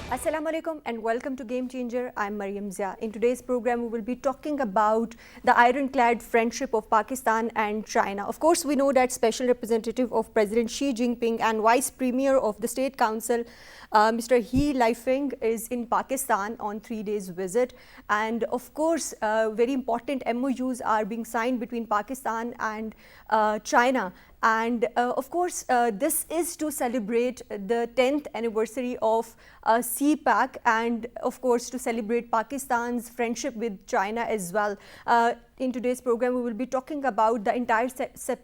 Assalamu alaikum and welcome to Game Changer. I'm Mariam Zia. In today's program, we will be talking about the iron-clad friendship of Pakistan and China. Of course, we know that Special Representative of President Xi Jinping and Vice Premier of the State Council, Mr. He Lifeng, is in Pakistan on 3 days visit. And of course, very important MOUs are being signed between Pakistan and China. And of course, this is to celebrate the 10th anniversary of CPAC and of course to celebrate Pakistan's friendship with China as well. In today's program, we will be talking about the entire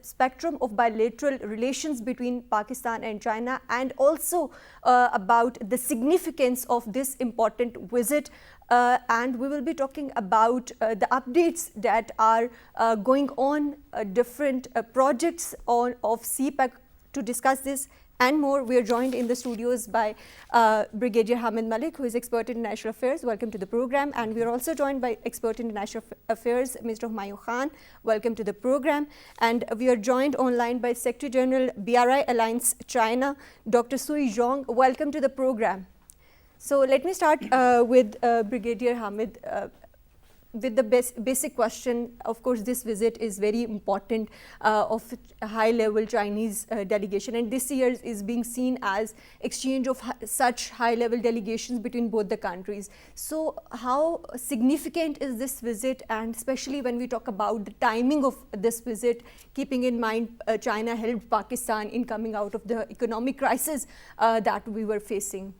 spectrum of bilateral relations between Pakistan and China, and also about the significance of this important visit. And we will be talking about the updates that are going on, different projects of CPAC. To discuss this and more, we are joined in the studios by Brigadier Hamid Malik, who is expert in international affairs. Welcome to the program. And we are also joined by expert in international affairs, Mr. Humayun Khan. Welcome to the program. And we are joined online by Secretary General BRI Alliance China, Dr. Sui Zhong. Welcome to the program. So let me start with Brigadier Hamid with the basic question. Of course, this visit is very important of a high-level Chinese delegation, and this year is being seen as exchange of such high-level delegations between both the countries. So how significant is this visit, and especially when we talk about the timing of this visit, keeping in mind China helped Pakistan in coming out of the economic crisis that we were facing?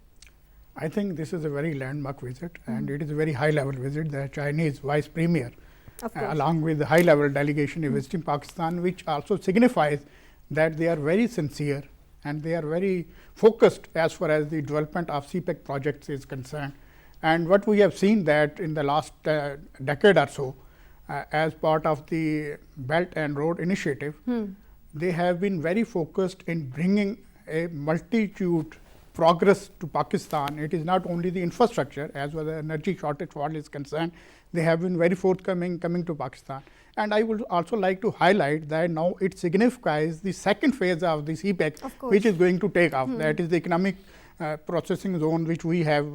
I think this is a very landmark visit, and it is a very high-level visit. The Chinese Vice Premier, along with the high-level delegation, is visiting Pakistan, which also signifies that they are very sincere and they are very focused as far as the development of CPEC projects is concerned. And what we have seen that in the last decade or so, as part of the Belt and Road Initiative, they have been very focused in bringing a multitude progress to Pakistan. It is not only the infrastructure, as well as the energy shortage wall is concerned. They have been very forthcoming coming to Pakistan. And I would also like to highlight that now it signifies the second phase of the CPEC, which is going to take off. That is the economic processing zone, which we have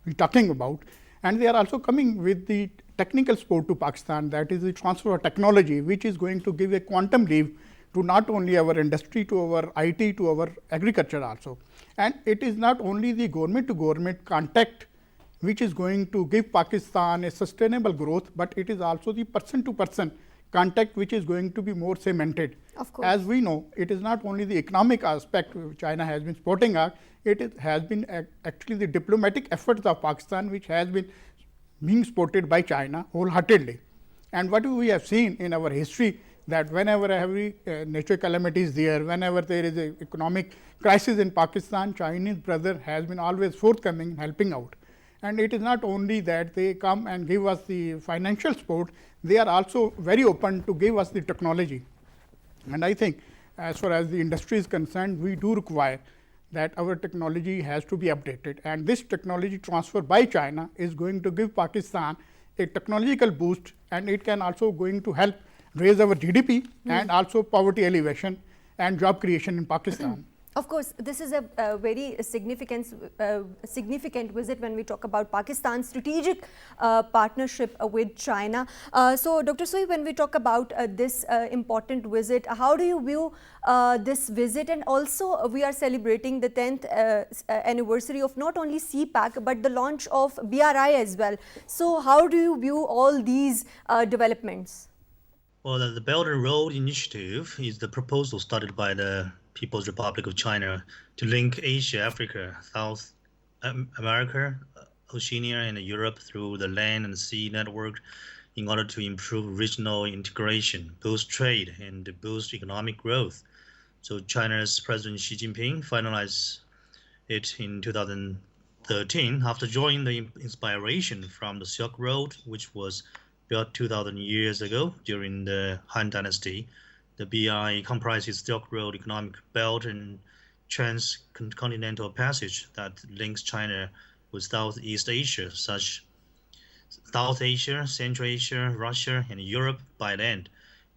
been talking about. And they are also coming with the technical support to Pakistan, that is the transfer of technology, which is going to give a quantum leap to not only our industry, to our IT, to our agriculture also. And it is not only the government to government contact which is going to give Pakistan a sustainable growth, but it is also the person to person contact which is going to be more cemented. Of course. As we know, it is not only the economic aspect China has been supporting us, has been actually the diplomatic efforts of Pakistan which has been being supported by China wholeheartedly. And what we have seen in our history, that whenever every natural calamity is there, whenever there is an economic crisis in Pakistan, Chinese brother has been always forthcoming, helping out. And it is not only that they come and give us the financial support, they are also very open to give us the technology. And I think as far as the industry is concerned, we do require that our technology has to be updated. And this technology transfer by China is going to give Pakistan a technological boost, and it can also going to help raise our GDP and also poverty alleviation and job creation in Pakistan. Of course, this is a very significant visit when we talk about Pakistan's strategic partnership with China. So, Dr. Sui, when we talk about this important visit, how do you view this visit? And also, we are celebrating the 10th anniversary of not only CPAC, but the launch of BRI as well. So, how do you view all these developments? Well, the Belt and Road Initiative is the proposal started by the People's Republic of China to link Asia, Africa, South America, Oceania, and Europe through the land and sea network in order to improve regional integration, boost trade, and boost economic growth. So China's President Xi Jinping finalized it in 2013 after drawing the inspiration from the Silk Road, which was built 2,000 years ago during the Han Dynasty. The BRI comprises Silk Road economic belt and transcontinental passage that links China with Southeast Asia, such South Asia, Central Asia, Russia, and Europe by land,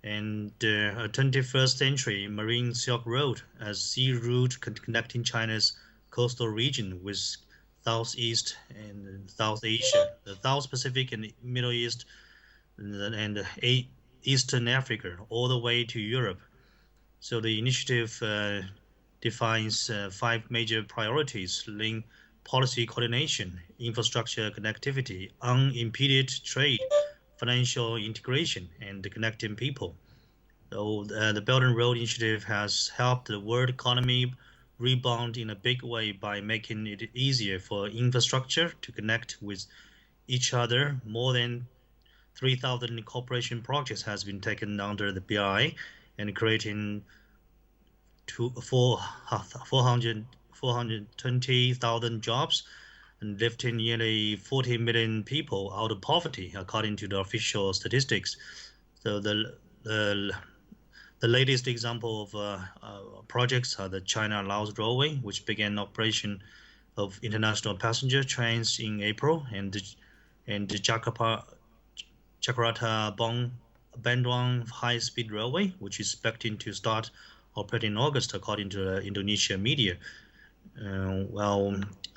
and a 21st century marine Silk Road as sea route connecting China's coastal region with Southeast and South Asia, the South Pacific and Middle East, and Eastern Africa, all the way to Europe. So the initiative defines 5 major priorities: link policy coordination, infrastructure connectivity, unimpeded trade, financial integration, and connecting people. So the Belt and Road Initiative has helped the world economy rebound in a big way by making it easier for infrastructure to connect with each other. More than 3,000 cooperation projects has been taken under the BRI and creating 420,000 jobs and lifting nearly 40 million people out of poverty, according to the official statistics. So the latest example of projects are the China-Laos Railway, which began operation of international passenger trains in April, and the Jakarta-Bandung high-speed railway, which is expecting to start operating in August, according to the Indonesian media.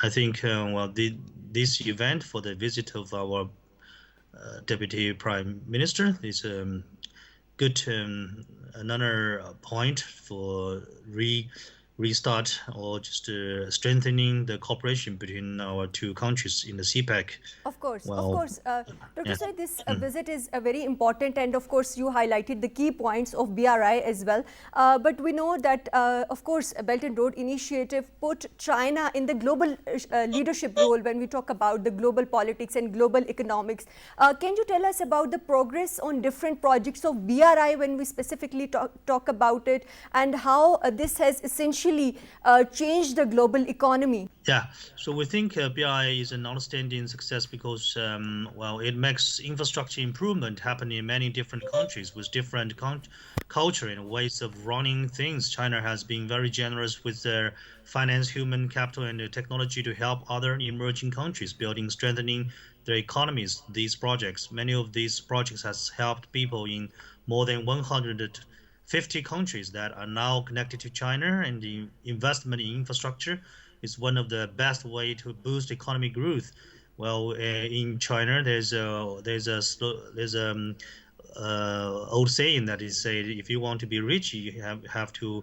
I think this event for the visit of our Deputy Prime Minister is good another point for restart or just strengthening the cooperation between our two countries in the CPAC. Of course. Dr. Sai, this visit is very important, and of course you highlighted the key points of BRI as well. But we know that, of course, Belt and Road Initiative put China in the global leadership role when we talk about the global politics and global economics. Can you tell us about the progress on different projects of BRI when we specifically talk about it, and how this has essentially changed the global economy? Yeah, so we think BRI is an outstanding success because, it makes infrastructure improvement happen in many different countries with different culture and ways of running things. China has been very generous with their finance, human capital, and technology to help other emerging countries building, strengthening their economies. These projects, many of these projects has helped people in more than 150 countries that are now connected to China, and the investment in infrastructure is one of the best way to boost economic growth. In China, there's old saying that is said, if you want to be rich, you have to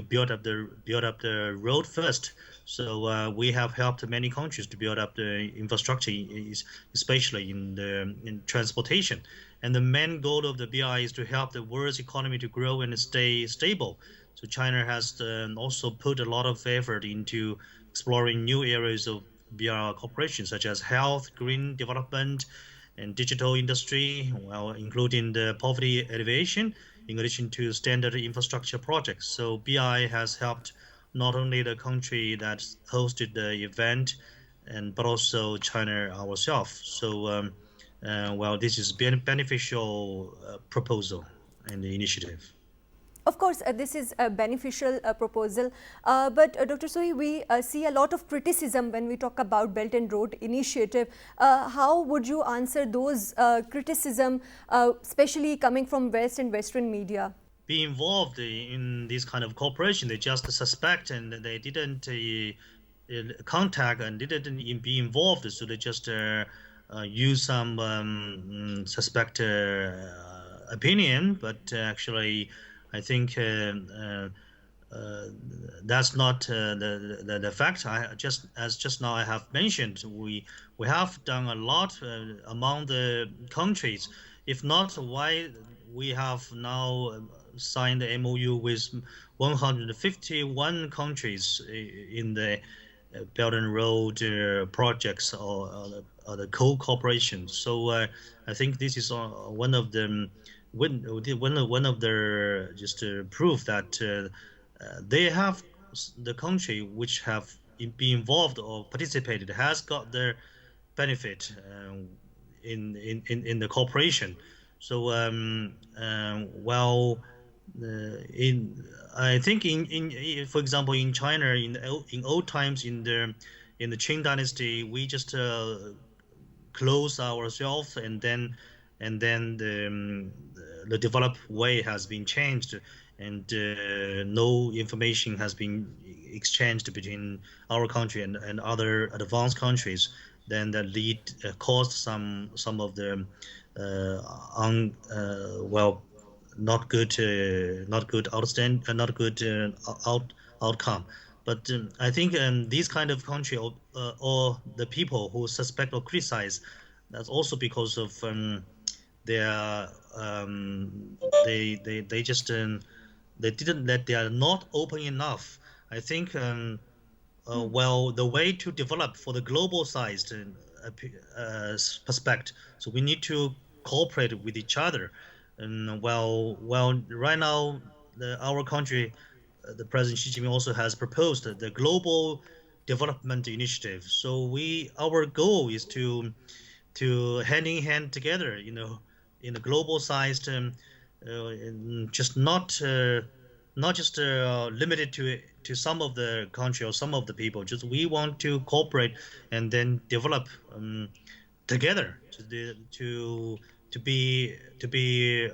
build up the road first. So we have helped many countries to build up the infrastructure, especially in transportation. And the main goal of the BRI is to help the world's economy to grow and stay stable. So China has also put a lot of effort into exploring new areas of BRI cooperation, such as health, green development, and digital industry, including the poverty alleviation, in addition to standard infrastructure projects. So BRI has helped not only the country that hosted the event, but also China ourselves. So, this is beneficial proposal and the initiative. Of course, this is a beneficial proposal, but Dr. Sohi, we see a lot of criticism when we talk about Belt and Road Initiative. How would you answer those criticism, especially coming from West and Western media? Be involved in this kind of cooperation, they just suspect and they didn't contact and didn't be involved, so they just use some suspect opinion, but actually I think that's not the fact. Just now I have mentioned, we have done a lot among the countries. If not, why we have now signed the MOU with 151 countries in the Belt and Road projects or the co-cooperation. So I think this is one of the just proof that they have, the country which have been involved or participated has got their benefit in the cooperation. So I think in for example in China, in old times in the Qing dynasty, we just close ourselves, and then the developed way has been changed, and no information has been exchanged between our country and other advanced countries, then that caused some of the not good outcome. But I think these kind of country or the people who suspect or criticize, that's also because of their they just they didn't that they are not open enough. I think well, the way to develop for the global sized perspective, so we need to cooperate with each other. And well, right now our country, the President Xi Jinping also has proposed the global development initiative. So our goal is to hand in hand together, in a global sized, just not just limited to some of the country or some of the people. Just we want to cooperate and then develop together to be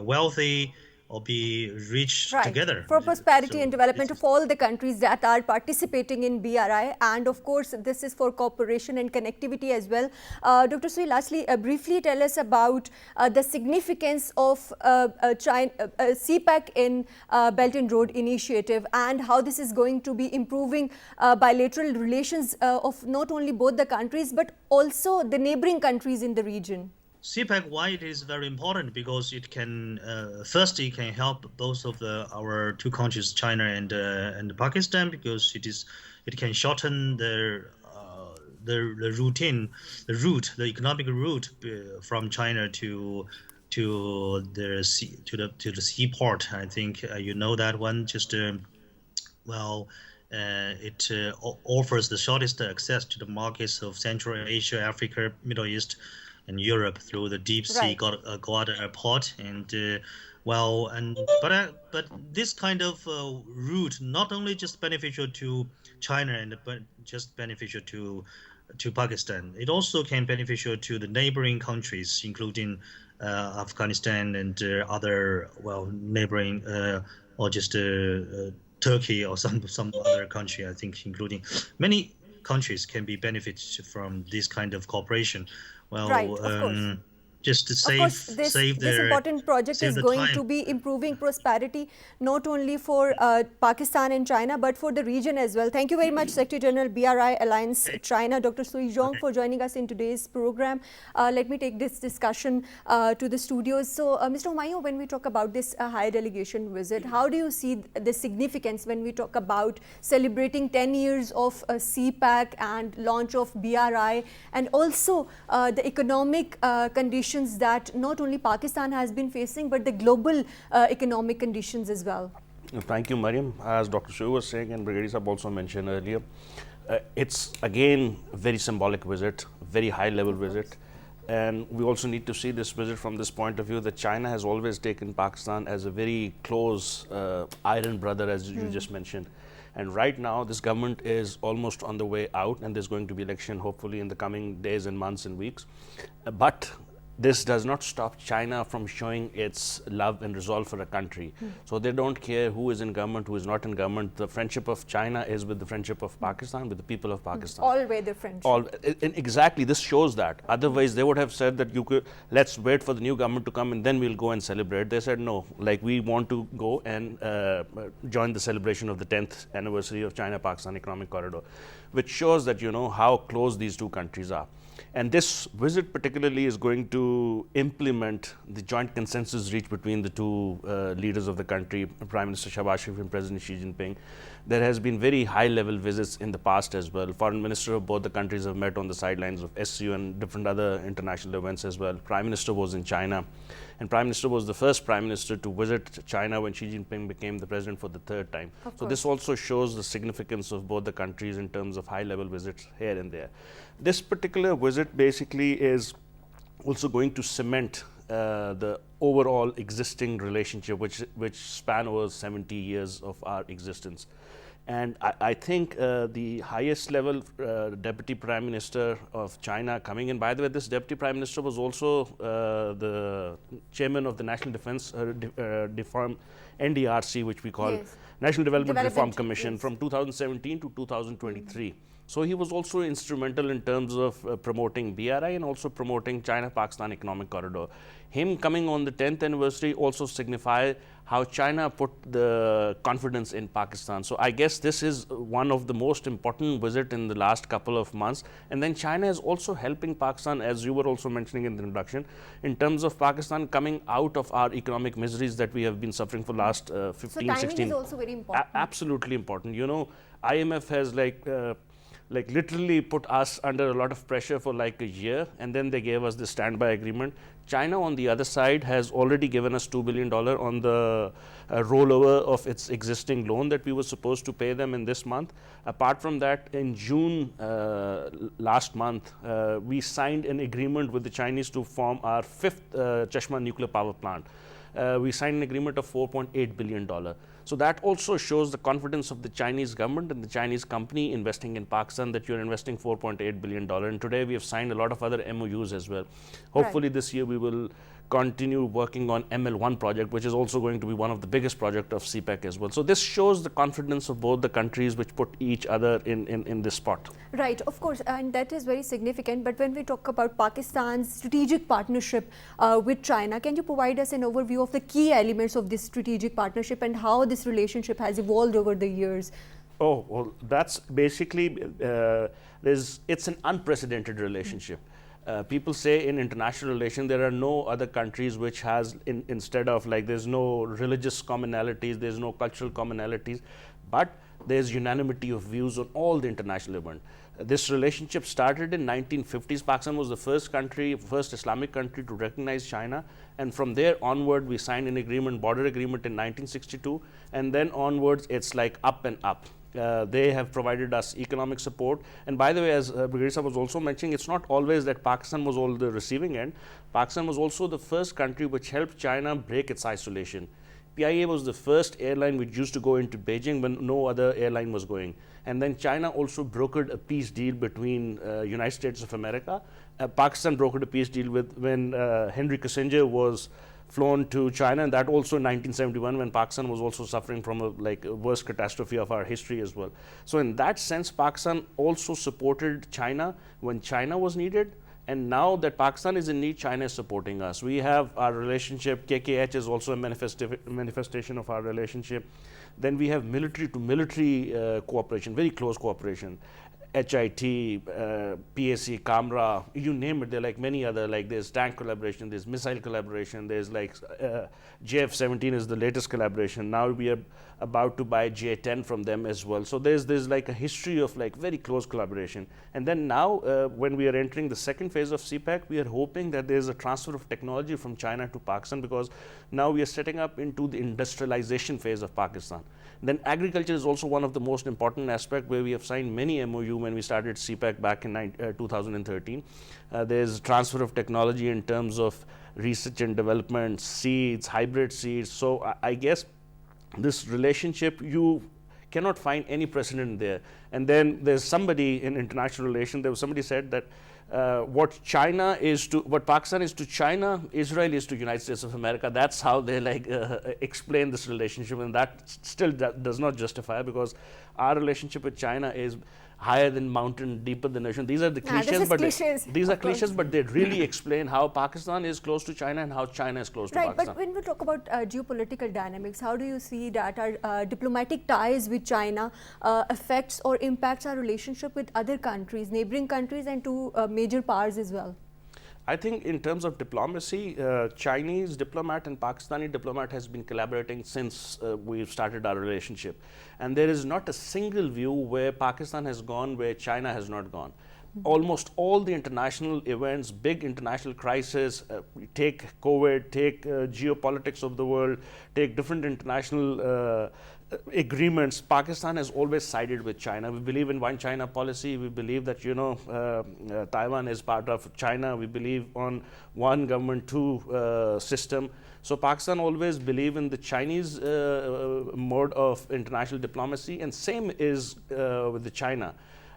wealthy or be rich together. For prosperity and development of all the countries that are participating in BRI, and of course this is for cooperation and connectivity as well. Dr. Sui, lastly, briefly tell us about the significance of CPAC in Belt and Road Initiative, and how this is going to be improving bilateral relations of not only both the countries but also the neighboring countries in the region. CPAC, why it is very important, because it can first it can help both of our two countries, China and Pakistan, because it can shorten the economic route from China to the seaport. I think you know that one. Just it offers the shortest access to the markets of Central Asia, Africa, Middle East, and Europe through the deep sea Gwadar airport. And but this kind of route not only just beneficial to China but just beneficial to Pakistan. It also can beneficial to the neighboring countries, including Afghanistan and other neighboring or just Turkey or some other country. I think including many countries can be benefited from this kind of cooperation. Well, just to save this their important project is going to be improving prosperity not only for Pakistan and China but for the region as well. Thank you very much, Secretary General BRI Alliance China, Dr. Sui Zhong, for joining us in today's program. Let me take this discussion to the studios. So, Mr. Humayun, when we talk about this high delegation visit, how do you see the significance when we talk about celebrating 10 years of CPAC and launch of BRI, and also the economic conditions that not only Pakistan has been facing but the global economic conditions as well? Thank you, Mariam. As Dr. Shu was saying and Brigadier Saab also mentioned earlier, it's again a very symbolic visit, very high level visit. And we also need to see this visit from this point of view that China has always taken Pakistan as a very close iron brother, as you just mentioned. And right now, this government is almost on the way out, and there's going to be election hopefully in the coming days and months and weeks. But this does not stop China from showing its love and resolve for a country. So they don't care who is in government, who is not in government. The friendship of China is with the friendship of Pakistan, with the people of Pakistan. All-weather friendship. Exactly, this shows that. Otherwise, they would have said that let's wait for the new government to come and then we'll go and celebrate. They said no, like we want to go and join the celebration of the 10th anniversary of China-Pakistan Economic Corridor, which shows that how close these two countries are. And this visit particularly is going to implement the joint consensus reached between the two leaders of the country, Prime Minister Shahbaz Sharif and President Xi Jinping. There has been very high-level visits in the past as well. Foreign Minister of both the countries have met on the sidelines of SCO and different other international events as well. Prime Minister was in China, and Prime Minister was the first Prime Minister to visit China when Xi Jinping became the president for the third time. So this also shows the significance of both the countries in terms of high-level visits here and there. This particular visit basically is also going to cement the overall existing relationship which span over 70 years of our existence. And I think the highest level Deputy Prime Minister of China coming in, by the way, this Deputy Prime Minister was also the chairman of the National Defense Reform, NDRC, which we call Yes. National Development Reform Commission, yes. from 2017 to 2023. So he was also instrumental in terms of promoting BRI and also promoting China-Pakistan Economic Corridor. Him coming on the 10th anniversary also signified how China put the confidence in Pakistan. So I guess this is one of the most important visit in the last couple of months. And then China is also helping Pakistan, as you were also mentioning in the introduction, in terms of Pakistan coming out of our economic miseries that we have been suffering for last 15, So timing 16. is also very important. Absolutely important. You know, IMF has like literally put us under a lot of pressure for like a year, and then they gave us the standby agreement. China on the other side has already given us $2 billion on the rollover of its existing loan that we were supposed to pay them in this month. Apart from that, in June last month, we signed an agreement with the Chinese to form our 5th Chashma nuclear power plant. We signed an agreement of $4.8 billion. So that also shows the confidence of the Chinese government and the Chinese company investing in Pakistan, that you're investing $4.8 billion. And today we have signed a lot of other MOUs as well. Hopefully this year we will continue working on ML1 project, which is also going to be one of the biggest projects of CPEC as well. So this shows the confidence of both the countries which put each other in this spot. Right, of course, and that is very significant. But when we talk about Pakistan's strategic partnership with China, can you provide us an overview of the key elements of this strategic partnership and how this relationship has evolved over the years? Oh, well, that's basically, it's an unprecedented relationship. People say in international relations there are no other countries which has, instead of like there's no religious commonalities, there's no cultural commonalities, but there's unanimity of views on all the international events. This relationship started in 1950s. Pakistan was the first Islamic country to recognize China, and from there onward we signed an agreement, border agreement in 1962, and then onwards it's like up and up. They have provided us economic support. And by the way, as Brigadier Sahab was also mentioning, it's not always that Pakistan was all the receiving end. Pakistan was also the first country which helped China break its isolation. PIA was the first airline which used to go into Beijing when no other airline was going. And then China also brokered a peace deal between United States of America. Pakistan brokered a peace deal when Henry Kissinger was flown to China, and that also in 1971 when Pakistan was also suffering from a worst catastrophe of our history as well. So in that sense, Pakistan also supported China when China was needed, and now that Pakistan is in need, China is supporting us. We have our relationship, KKH is also a manifestation of our relationship. Then we have military to military cooperation, very close cooperation. HIT, PAC, Camera, you name it, there are like many other, like there's tank collaboration, there's missile collaboration, there's like JF-17 is the latest collaboration. Now we are about to buy J-10 from them as well. So there's like a history of like very close collaboration. And then now when we are entering the second phase of CPAC, we are hoping that there's a transfer of technology from China to Pakistan, because now we are setting up into the industrialization phase of Pakistan. Then agriculture is also one of the most important aspects, where we have signed many MOU when we started CPAC back in 2013. There's transfer of technology in terms of research and development, seeds, hybrid seeds. So I guess this relationship, you cannot find any precedent there. And then there's somebody in international relations, there was somebody said that what Pakistan is to China, Israel is to United States of America. That's how they explain this relationship, and that still does not justify, because our relationship with China is higher than mountain, deeper than ocean. These are the cliches, these are cliches, but they really explain how Pakistan is close to China and how China is close to Pakistan. But when we talk about geopolitical dynamics, how do you see that our diplomatic ties with China affects or impacts our relationship with other countries, neighboring countries, and to major powers as well? I think in terms of diplomacy, Chinese diplomat and Pakistani diplomat has been collaborating since we've started our relationship. And there is not a single view where Pakistan has gone where China has not gone. Almost all the international events, big international crises, take COVID, take geopolitics of the world, take different international agreements, Pakistan has always sided with China. We believe in one China policy. We believe that, Taiwan is part of China. We believe on one government, two system. So Pakistan always believe in the Chinese mode of international diplomacy, and same is with the China.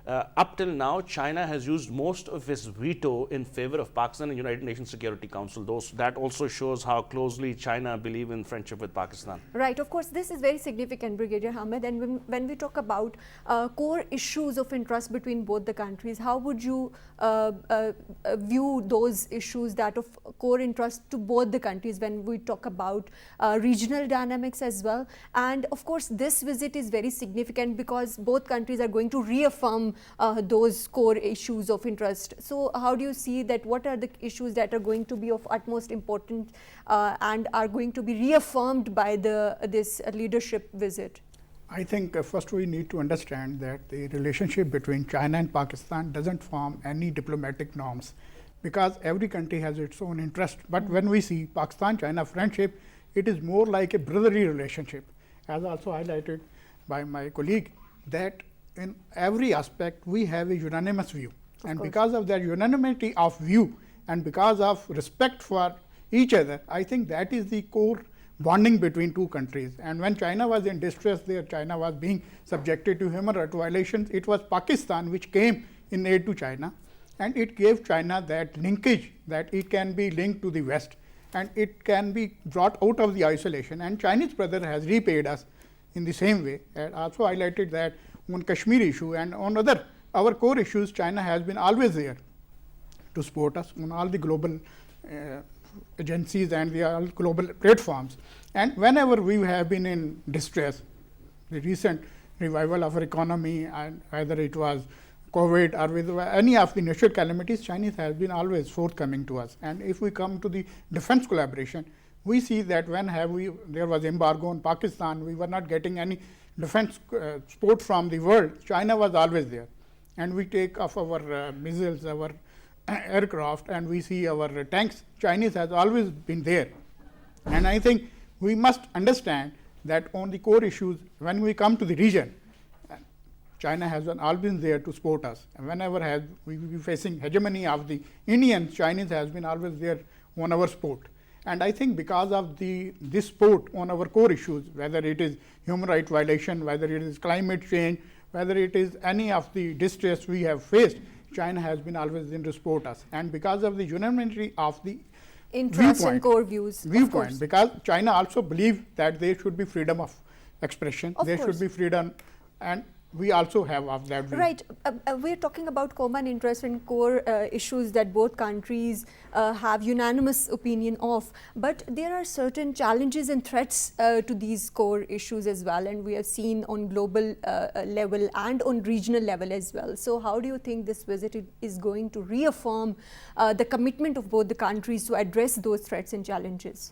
Up till now, China has used most of its veto in favor of Pakistan in United Nations Security Council. That also shows how closely China believe in friendship with Pakistan. Right, of course, this is very significant, Brigadier Hamid. And when we talk about core issues of interest between both the countries, how would you view those issues that of core interest to both the countries when we talk about regional dynamics as well? And of course, this visit is very significant because both countries are going to reaffirm those core issues of interest. So how do you see that? What are the issues that are going to be of utmost importance and are going to be reaffirmed by this leadership visit? I think first we need to understand that the relationship between China and Pakistan doesn't form any diplomatic norms, because every country has its own interest. But when we see Pakistan-China friendship, it is more like a brotherly relationship, as also highlighted by my colleague, that in every aspect we have a unanimous view. And because of that unanimity of view and because of respect for each other, I think that is the core bonding between two countries. And when China was in distress there, China was being subjected to human rights violations, it was Pakistan which came in aid to China, and it gave China that linkage that it can be linked to the West and it can be brought out of the isolation. And Chinese brother has repaid us in the same way, and also highlighted that on Kashmir issue and on other our core issues, China has been always there to support us on all the global agencies and the global platforms. And whenever we have been in distress, the recent revival of our economy, and either it was COVID or with any of the natural calamities, Chinese has been always forthcoming to us. And if we come to the defense collaboration, we see that when there was embargo on Pakistan, we were not getting any defense support from the world. China was always there, and we take off our missiles, our aircraft, and we see our tanks. Chinese has always been there, and I think we must understand that on the core issues, when we come to the region, China has always been there to support us. And whenever we will be facing hegemony of the Indians, Chinese has been always there on our support. And I think because of this support on our core issues, whether it is human rights violation, whether it is climate change, whether it is any of the distress we have faced, China has been always in to support us. And because of the unanimity of the interest and core viewpoint, because China also believes that there should be freedom of expression, there should be freedom, and we also have of that view. Right. We're talking about common interest and core issues that both countries have unanimous opinion of, but there are certain challenges and threats to these core issues as well, and we have seen on global level and on regional level as well. So how do you think this visit is going to reaffirm the commitment of both the countries to address those threats and challenges?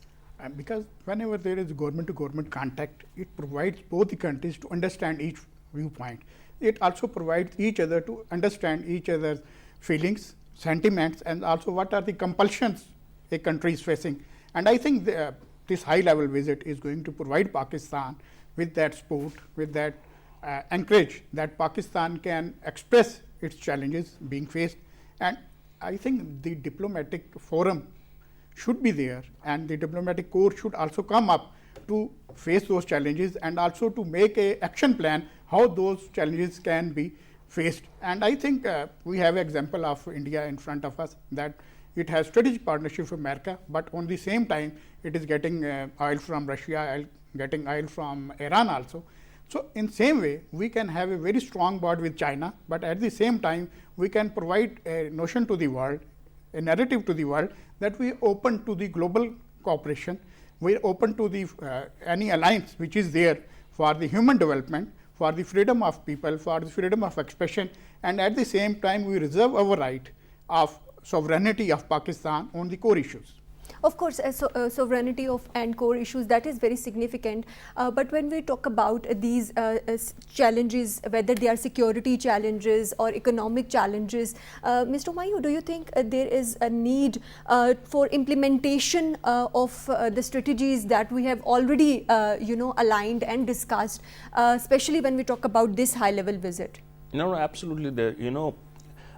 Because whenever there is government to government contact, it provides both the countries to understand each viewpoint. It also provides each other to understand each other's feelings, sentiments, and also what are the compulsions a country is facing. And I think this high-level visit is going to provide Pakistan with that support, with that encourage that Pakistan can express its challenges being faced. And I think the diplomatic forum should be there, and the diplomatic corps should also come up to face those challenges and also to make a action plan how those challenges can be faced. And I think we have an example of India in front of us, that it has strategic partnership with America, but on the same time it is getting oil from Russia, getting oil from Iran also. So in same way we can have a very strong bond with China, but at the same time we can provide a notion to the world, a narrative to the world, that we are open to the global cooperation, we are open to the any alliance which is there for the human development, for the freedom of people, for the freedom of expression, and at the same time we reserve our right of sovereignty of Pakistan on the core issues. Of course, sovereignty of and core issues, that is very significant. But when we talk about these challenges, whether they are security challenges or economic challenges, Mr. Mayu, do you think there is a need for implementation of the strategies that we have already, aligned and discussed, especially when we talk about this high-level visit? No, absolutely.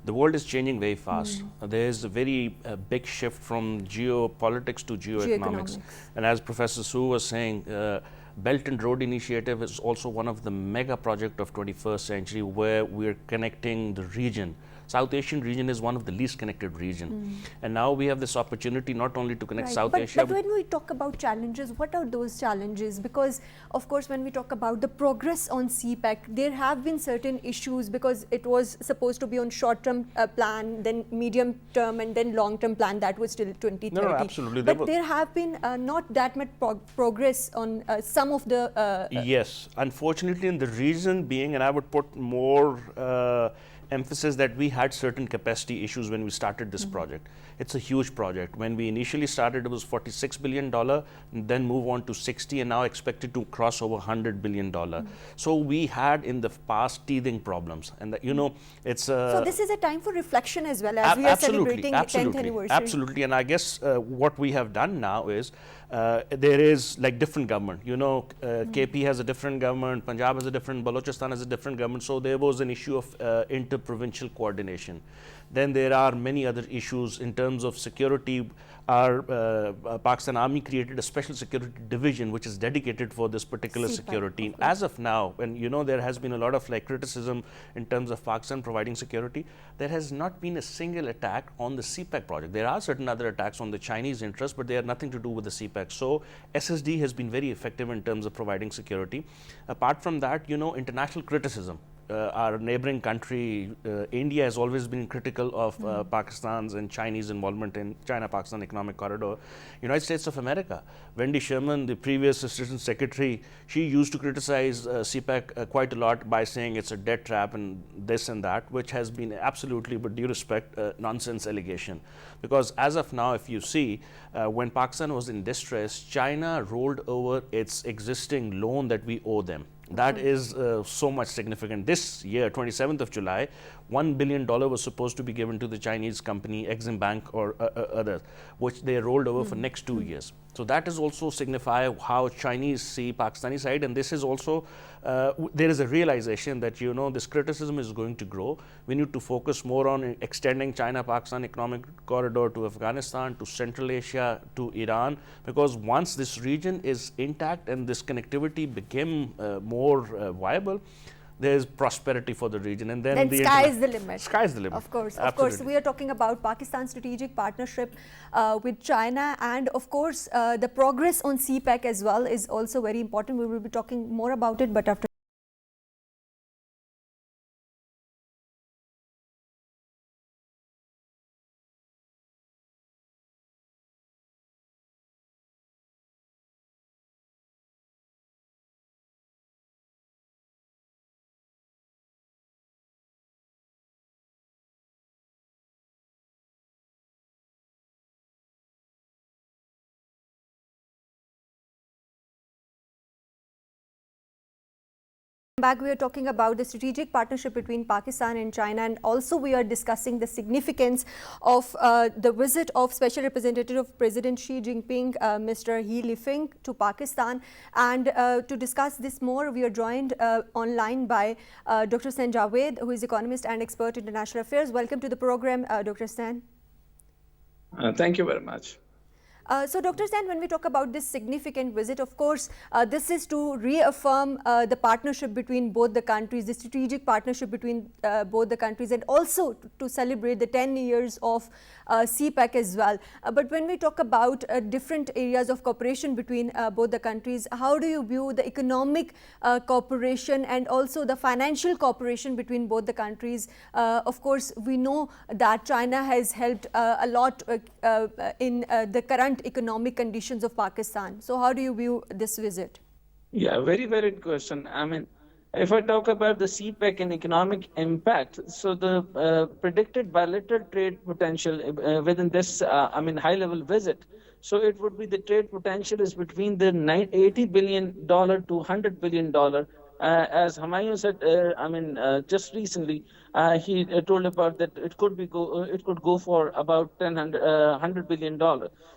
The world is changing very fast. There is a very big shift from geopolitics to geoeconomics. And as Professor Su was saying, Belt and Road Initiative is also one of the mega project of 21st century where we're connecting the region. South Asian region is one of the least connected region. And now we have this opportunity not only to connect South Asia. But when we talk about challenges, what are those challenges? Because of course, when we talk about the progress on CPEC, there have been certain issues because it was supposed to be on short-term plan, then medium-term and then long-term plan that was till 2030. No, absolutely. But there have been not that much progress on some of the... Yes, unfortunately in the reason being, and I would put more emphasis that we had certain capacity issues when we started this project. It's a huge project. When we initially started, it was $46 billion, then move on to 60, and now expected to cross over $100 billion. So we had in the past teething problems, and it's so this is a time for reflection as well, as we are celebrating the 10th anniversary. Absolutely, and I guess what we have done now is there is like different government. KP has a different government, Punjab has a different, Balochistan has a different government. So there was an issue of inter-provincial coordination. Then there are many other issues in terms of security. Our Pakistan Army created a special security division which is dedicated for this particular security. As of now, when there has been a lot of criticism in terms of Pakistan providing security, there has not been a single attack on the CPAC project. There are certain other attacks on the Chinese interest, but they have nothing to do with the CPAC. So SSD has been very effective in terms of providing security. Apart from that, international criticism. Our neighboring country, India, has always been critical of Pakistan's and Chinese involvement in China-Pakistan Economic Corridor. United States of America, Wendy Sherman, the previous Assistant Secretary, she used to criticize CPAC quite a lot by saying it's a debt trap and this and that, which has been absolutely, with due respect, nonsense allegation. Because as of now, if you see, when Pakistan was in distress, China rolled over its existing loan that we owe them. That is so much significant. This year, 27th of July, $1 billion was supposed to be given to the Chinese company, Exim Bank or others, which they rolled over for next 2 years. So that is also signify how Chinese see Pakistani side, and this is also, there is a realization that, this criticism is going to grow. We need to focus more on extending China-Pakistan Economic Corridor to Afghanistan, to Central Asia, to Iran, because once this region is intact and this connectivity became more viable, there is prosperity for the region, and then the sky is the limit. Sky is the limit. Of course, absolutely. Of course. We are talking about Pakistan's strategic partnership with China, and of course, the progress on CPEC as well is also very important. We will be talking more about it, but after. Back, we are talking about the strategic partnership between Pakistan and China, and also we are discussing the significance of the visit of Special Representative of President Xi Jinping, Mr. He Lifeng, to Pakistan. And to discuss this more, we are joined online by Dr. Stan Javed, who is economist and expert in international affairs. Welcome to the program, Dr. Stan. Thank you very much. So, Dr. Stan, when we talk about this significant visit, of course, this is to reaffirm the partnership between both the countries, the strategic partnership between both the countries, and also to celebrate the 10 years of CPAC as well. But when we talk about different areas of cooperation between both the countries, how do you view the economic cooperation and also the financial cooperation between both the countries? Of course, we know that China has helped a lot in the current economic conditions of Pakistan. So how do you view this visit? Yeah, very valid question. I mean, if I talk about the CPEC and economic impact, so the predicted bilateral trade potential within this, high-level visit, so it would be the trade potential is between the $80 billion to $100 billion. As Humayun said, just recently, he told about that it could go for about $100 billion.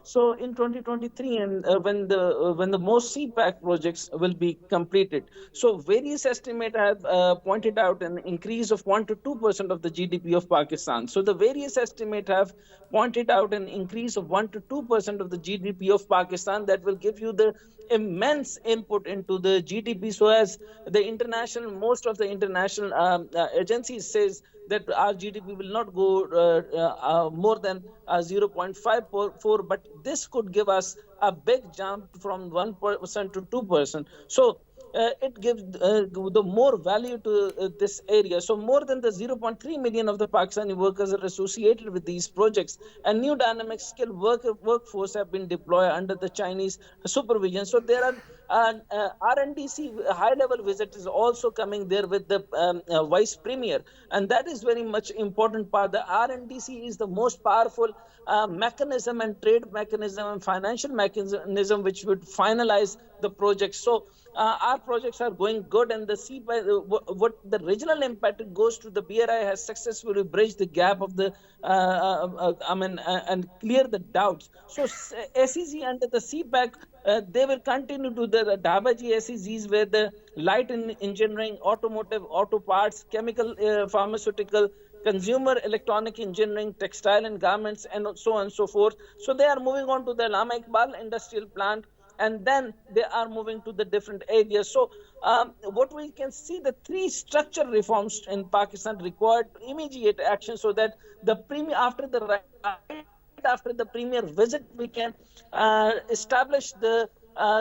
So in 2023, and when the most CPAC projects will be completed, so various estimates have pointed out an increase of 1 to 2% of the GDP of Pakistan. So the various estimates have pointed out an increase of 1 to 2% of the GDP of Pakistan that will give you the immense input into the GDP. So as most of the international agencies says that our GDP will not go more than 0.54, but this could give us a big jump from 1% to 2%. So it gives the more value to this area. So more than the 0.3 million of the Pakistani workers are associated with these projects, and new dynamic skilled workforce have been deployed under the Chinese supervision. So there are RNDC high-level visit is also coming there with the Vice Premier, and that is very much important part. The RNDC is the most powerful mechanism and trade mechanism and financial mechanism which would finalize the project. So our projects are going good, and the what the regional impact goes to the BRI has successfully bridged the gap of the and clear the doubts. So SEZ under the CPAC, they will continue to the Dabaji SEZs where the light engineering, automotive, auto parts, chemical, pharmaceutical, consumer electronic engineering, textile and garments, and so on and so forth. So they are moving on to the Allama Iqbal industrial plant, and then they are moving to the different areas. So what we can see, the three structural reforms in Pakistan required immediate action, so that the premier after the premier visit, we can establish the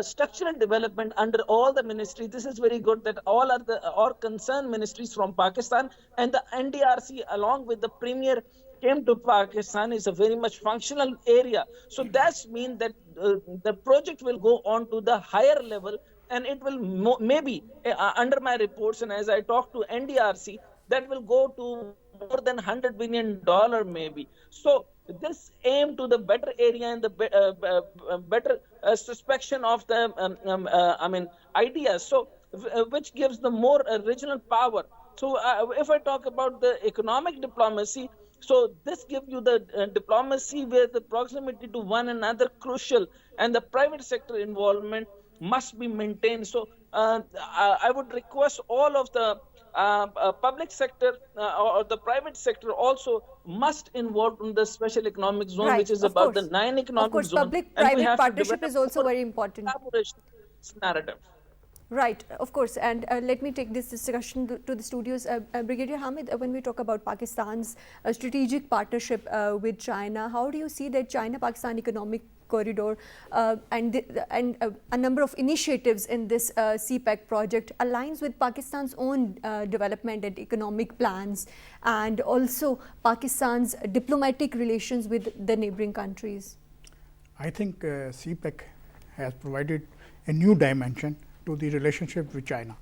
structural development under all the ministries. This is very good that all concerned ministries from Pakistan and the NDRC along with the premier came to Pakistan is a very much functional area. So that's mean that the project will go on to the higher level, and it will maybe under my reports, and as I talk to NDRC, that will go to more than $100 billion maybe. So this aim to the better area and the better suspension of the ideas. So which gives the more regional power. So if I talk about the economic diplomacy, so this gives you the diplomacy where the proximity to one another crucial, and the private sector involvement must be maintained. So I would request all of the public sector or the private sector also must involve in the special economic zone, which is about the 9 economic zones. Public-private partnership is also very important. Narrative. Right, of course, and let me take this discussion to the studios. Brigadier Hamid, when we talk about Pakistan's strategic partnership with China, how do you see that China-Pakistan economic corridor and a number of initiatives in this CPEC project aligns with Pakistan's own development and economic plans, and also Pakistan's diplomatic relations with the neighboring countries? I think CPEC has provided a new dimension to the relationship with China.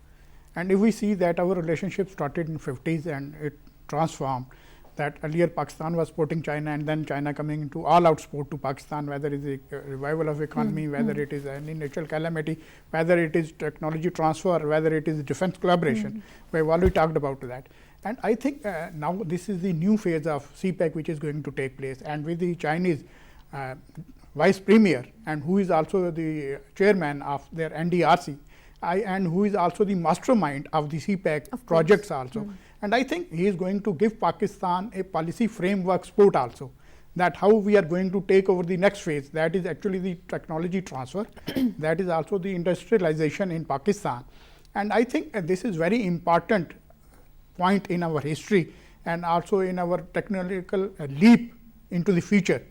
And if we see that our relationship started in 50s and it transformed, that earlier Pakistan was supporting China, and then China coming into all-out support to Pakistan, whether it is a revival of economy, whether it is any natural calamity, whether it is technology transfer, whether it is defense collaboration. We have already talked about that. And I think now this is the new phase of CPEC which is going to take place, and with the Chinese Vice Premier, and who is also the chairman of their NDRC, and who is also the mastermind of the CPEC projects also. And I think he is going to give Pakistan a policy framework support also, that how we are going to take over the next phase, that is actually the technology transfer, that is also the industrialization in Pakistan. And I think this is very important point in our history and also in our technological leap into the future.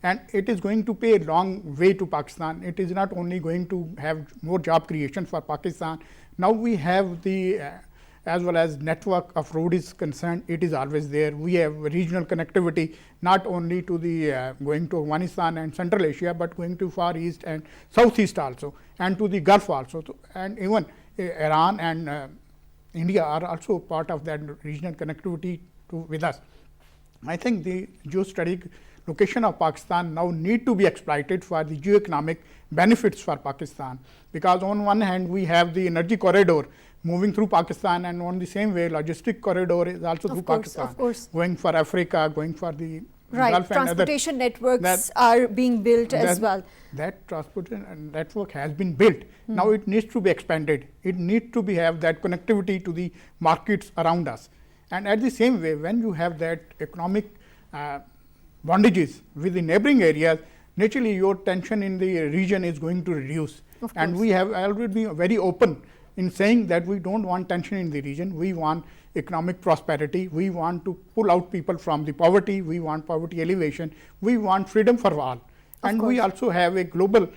And it is going to pay a long way to Pakistan. It is not only going to have more job creation for Pakistan. Now we have the, as well as network of road is concerned, it is always there. We have regional connectivity, not only to the going to Afghanistan and Central Asia, but going to Far East and Southeast also, and to the Gulf also. And even Iran and India are also part of that regional connectivity with us. I think the geostrategic location of Pakistan now need to be exploited for the geoeconomic benefits for Pakistan, because on one hand we have the energy corridor moving through Pakistan, and on the same way logistic corridor is also through Pakistan, of course. going for Africa, going for the Right, Gulf and transportation networks are being built as well. That transportation network has been built. Now it needs to be expanded. It needs to be have that connectivity to the markets around us. And at the same way, when you have that economic bondages with the neighboring areas, naturally your tension in the region is going to reduce. And we have already been very open in saying that we don't want tension in the region. We want economic prosperity. We want to pull out people from the poverty. We want poverty elevation. We want freedom for all. And we also have a global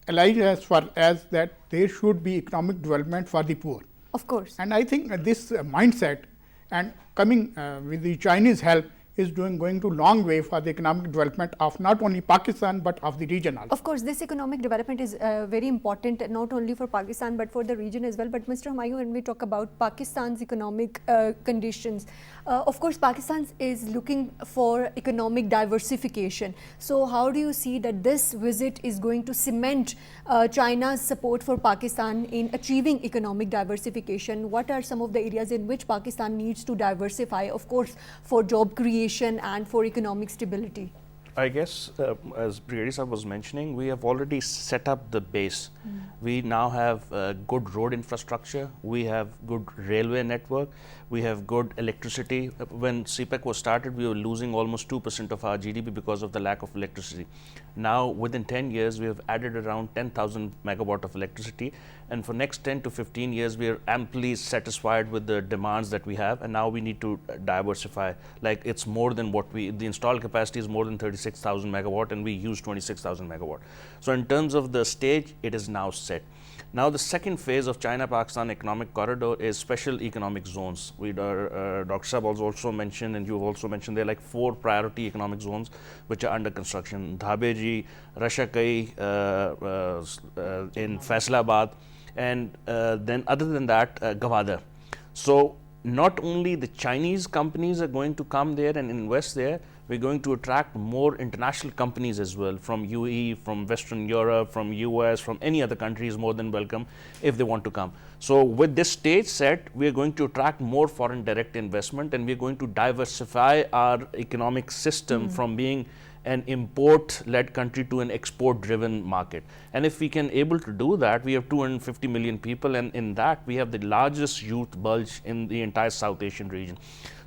alliance as far as that there should be economic development for the poor. Of course. And I think this mindset and coming with the Chinese help is going to long way for the economic development of not only Pakistan but of the region also. Of course, this economic development is very important not only for Pakistan but for the region as well. But Mr. Humayun, when we talk about Pakistan's economic conditions, of course Pakistan is looking for economic diversification. So how do you see that this visit is going to cement China's support for Pakistan in achieving economic diversification? What are some of the areas in which Pakistan needs to diversify, of course, for job creation and for economic stability? I guess, as Brigadier Sahab was mentioning, we have already set up the base. We now have good road infrastructure, we have good railway network, we have good electricity. When CPEC was started, we were losing almost 2% of our GDP because of the lack of electricity. Now, within 10 years, we have added around 10,000 megawatt of electricity, and for next 10 to 15 years, we are amply satisfied with the demands that we have, and now we need to diversify. Like, it's more than what the installed capacity is more than 36,000 megawatt, and we use 26,000 megawatt. So in terms of the stage, it is now set. Now the second phase of China-Pakistan economic corridor is special economic zones. Dr. Saab also mentioned, and you've also mentioned, there are like 4 priority economic zones which are under construction. Dhabeji, Rashakai in Islamabad, and then other than that, Gwadar. So not only the Chinese companies are going to come there and invest there, we're going to attract more international companies as well, from UAE, from Western Europe, from US, from any other country is more than welcome if they want to come. So with this stage set, we are going to attract more foreign direct investment, and we're going to diversify our economic system from being an import-led country to an export-driven market. And if we can able to do that, we have 250 million people, and in that we have the largest youth bulge in the entire South Asian region.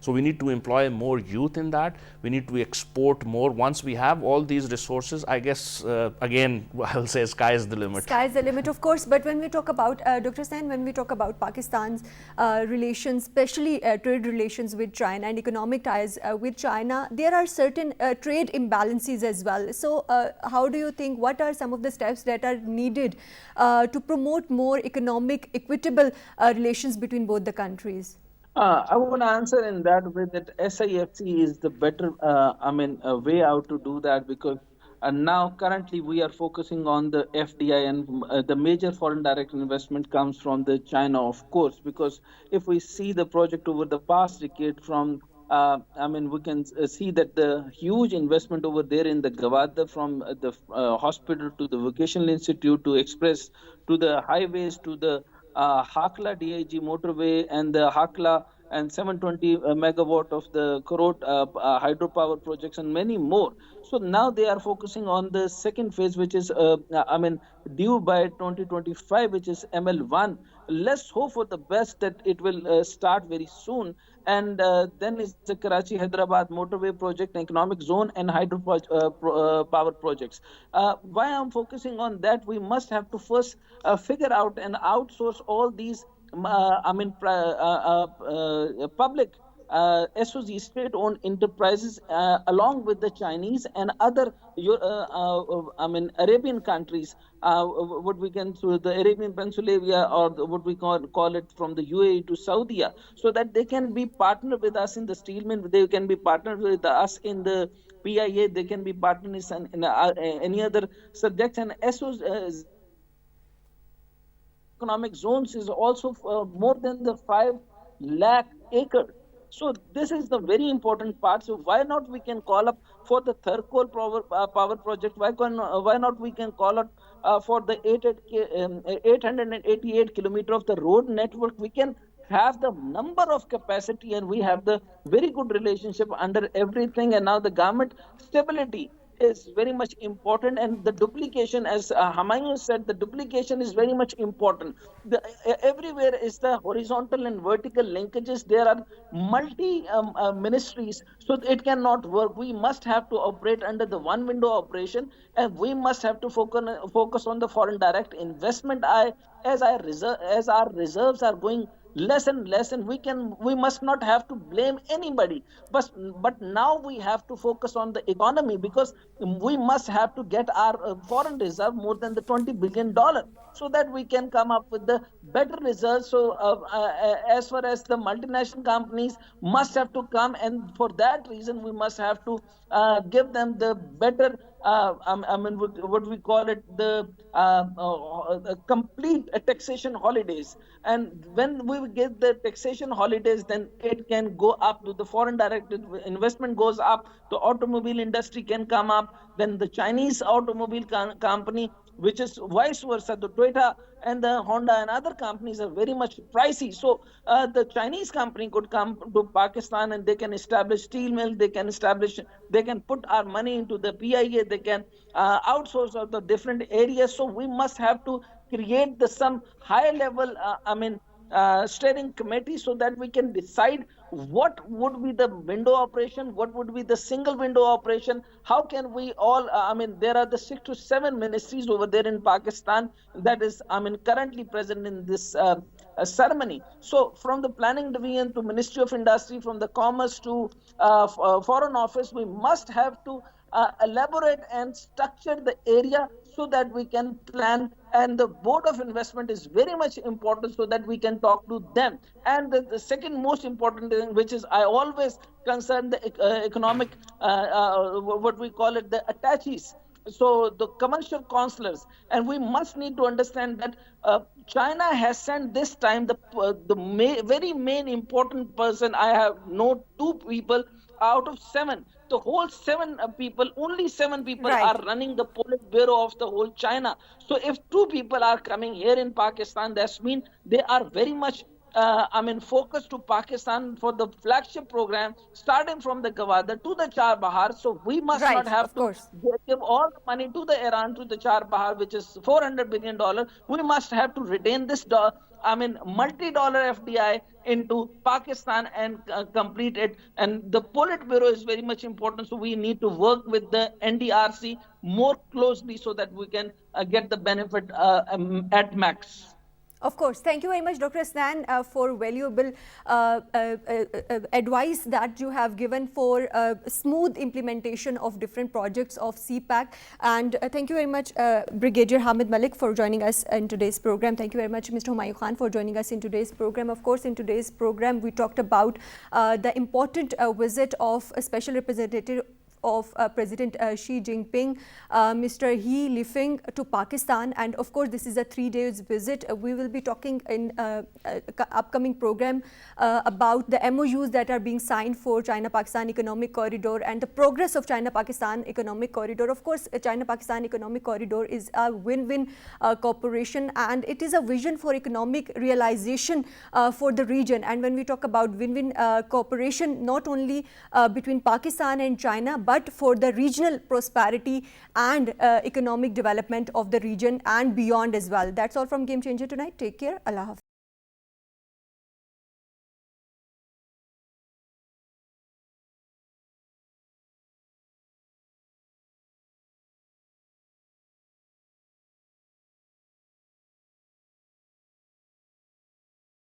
So we need to employ more youth in that. We need to export more. Once we have all these resources, I guess, again, I'll say sky is the limit. Sky is the limit, of course. But when we talk about, Dr. Sen, when we talk about Pakistan's relations, especially trade relations with China and economic ties with China, there are certain trade imbalances as well. So how do you think, what are some of the steps that are needed to promote more economic, equitable relations between both the countries? I want to answer in that way that SIFC is the better, way out to do that, because now currently we are focusing on the FDI, and the major foreign direct investment comes from the China, of course, because if we see the project over the past decade from we can see that the huge investment over there in the Gwadar, from the hospital to the vocational institute to express to the highways to the Hakla DIG motorway and the Hakla and 720 megawatt of the Korot hydropower projects and many more. So now they are focusing on the second phase, which is due by 2025, which is ML1. Let's hope for the best that it will start very soon. And then is the Karachi Hyderabad motorway project, economic zone, and hydro power projects. Why I'm focusing on that? We must have to first figure out and outsource all these public SOZ, state-owned enterprises, along with the Chinese and other Arabian countries, what we can through the Arabian Peninsula, or what we call it from the UAE to Saudi, so that they can be partnered with us in the steel mill, they can be partnered with us in the PIA, they can be partners in any other subjects, and SOZ economic zones is also more than the 5 lakh acre. So this is the very important part. So why not we can call up for the Thercoal power project? Why not we can call up for the 888 kilometer of the road network? We can have the number of capacity, and we have the very good relationship under everything. And now the government stability is very much important, and the duplication, as Humayun said, the duplication is very much important. Everywhere is the horizontal and vertical linkages. There are multi ministries, so it cannot work. We must have to operate under the one window operation, and we must have to focus on the foreign direct investment. As our reserves are going less and less, and we must not have to blame anybody, but now we have to focus on the economy, because we must have to get our foreign reserve more than the $20 billion, so that we can come up with the better results. So as far as the multinational companies must have to come, and for that reason we must have to give them the better what we call it, the complete taxation holidays. And when we get the taxation holidays, then it can go up to the foreign direct investment goes up, the automobile industry can come up, then the Chinese automobile company, which is vice versa, the Toyota and the Honda and other companies are very much pricey. So the Chinese company could come to Pakistan, and they can establish steel mill, they can put our money into the PIA, they can outsource of the different areas. So we must have to create some high level steering committee, so that we can decide what would be the window operation, what would be the single window operation, how can we all, there are the 6 to 7 ministries over there in Pakistan that is, currently present in this ceremony. So from the planning division to Ministry of Industry, from the commerce to foreign office, we must have to elaborate and structure the area so that we can plan, and the board of investment is very much important, so that we can talk to them. And the second most important thing, which is I always concern the economic what we call it, the attaches, so the commercial counselors. And we must need to understand that China has sent this time the very main important person. I have known 2 people out of 7. The whole 7 people, only 7 people Right. are running the Politburo of the whole China. So if 2 people are coming here in Pakistan, that means they are very much focused to Pakistan for the flagship program, starting from the Gwadar to the Char Bahar. So we must Right, not have of to course. give all the money to the Iran, to the Char Bahar, which is $400 billion. We must have to retain this multi-dollar FDI into Pakistan and complete it. And the Politburo is very much important. So we need to work with the NDRC more closely, so that we can get the benefit at max. Of course. Thank you very much, Dr. Snan, for valuable advice that you have given for smooth implementation of different projects of CPAC. And thank you very much, Brigadier Hamid Malik, for joining us in today's program. Thank you very much, Mr. Humayun Khan, for joining us in today's program. Of course, in today's program, we talked about the important visit of a special representative of President Xi Jinping, Mr. He Lifeng, to Pakistan. And of course, this is a 3-day visit. We will be talking in upcoming program about the MOUs that are being signed for China-Pakistan Economic Corridor and the progress of China-Pakistan Economic Corridor. Of course, China-Pakistan Economic Corridor is a win-win cooperation, and it is a vision for economic realization for the region. And when we talk about win-win cooperation, not only between Pakistan and China, but for the regional prosperity and economic development of the region and beyond as well. That's all from Game Changer tonight. Take care. Allah Hafiz.